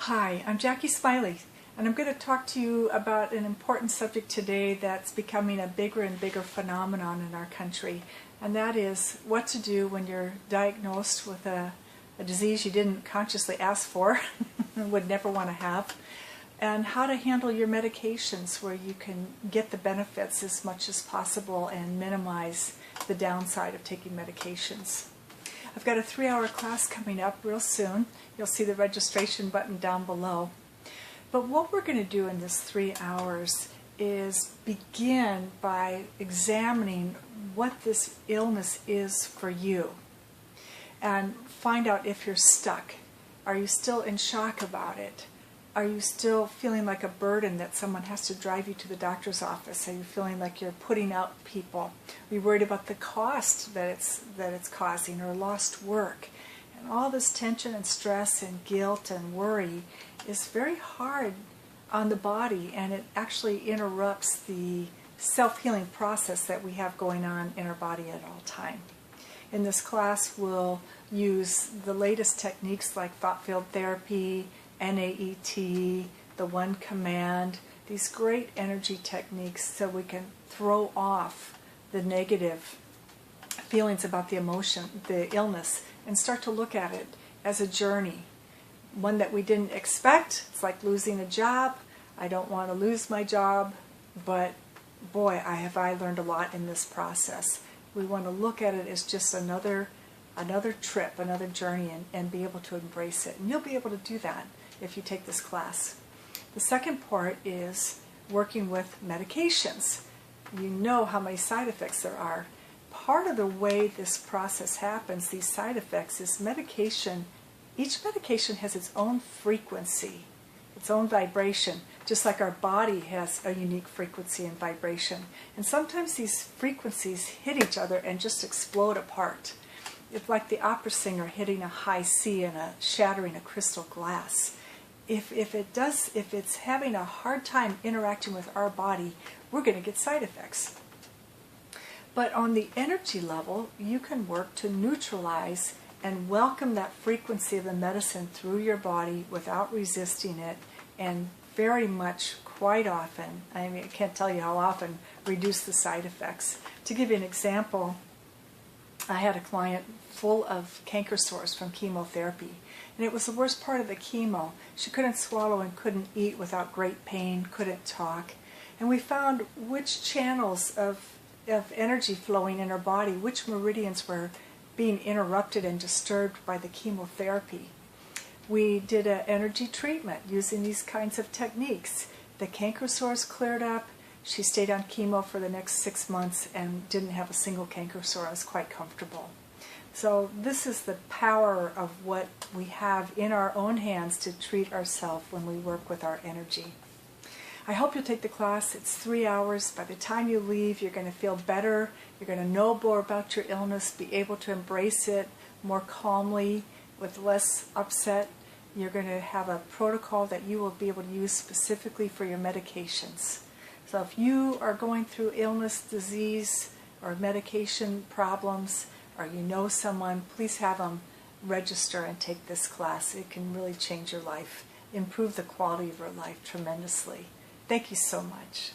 Hi, I'm Jackie Smiley, and I'm going to talk to you about an important subject today that's becoming a bigger and bigger phenomenon in our country, and that is what to do when you're diagnosed with a disease you didn't consciously ask for and would never want to have, and how to handle your medications where you can get the benefits as much as possible and minimize the downside of taking medications. I've got a 3-hour class coming up real soon. You'll see the registration button down below. But what we're going to do in this 3 hours is begin by examining what this illness is for you and find out if you're stuck. Are you still in shock about it? Are you still feeling like a burden that someone has to drive you to the doctor's office? Are you feeling like you're putting out people? Are you worried about the cost that it's causing, or lost work? And all this tension and stress and guilt and worry is very hard on the body, and it actually interrupts the self-healing process that we have going on in our body at all time. In this class, we'll use the latest techniques like thought field therapy, NAET, the one command, these great energy techniques so we can throw off the negative feelings about the emotion, the illness, and start to look at it as a journey, one that we didn't expect. It's like losing a job. I don't want to lose my job, but boy, have I learned a lot in this process. We want to look at it as just another trip, another journey, and be able to embrace it. And you'll be able to do that if you take this class. The second part is working with medications. You know how many side effects there are. Part of the way this process happens, these side effects, is medication. Each medication has its own frequency, its own vibration, just like our body has a unique frequency and vibration. And sometimes these frequencies hit each other and just explode apart. It's like the opera singer hitting a high C and shattering a crystal glass. If it's having a hard time interacting with our body, we're going to get side effects. But on the energy level, you can work to neutralize and welcome that frequency of the medicine through your body without resisting it, and very much, quite often, I mean, I can't tell you how often, reduce the side effects. To give you an example, I had a client full of canker sores from chemotherapy, and it was the worst part of the chemo. She couldn't swallow and couldn't eat without great pain, couldn't talk. And we found which channels of energy flowing in her body, which meridians were being interrupted and disturbed by the chemotherapy. We did an energy treatment using these kinds of techniques. The canker sores cleared up. She stayed on chemo for the next 6 months and didn't have a single canker sore. I was quite comfortable. So this is the power of what we have in our own hands to treat ourselves when we work with our energy. I hope you'll take the class. It's 3 hours. By the time you leave, you're going to feel better. You're going to know more about your illness, be able to embrace it more calmly, with less upset. You're going to have a protocol that you will be able to use specifically for your medications. So if you are going through illness, disease, or medication problems, or you know someone, please have them register and take this class. It can really change your life, improve the quality of your life tremendously. Thank you so much.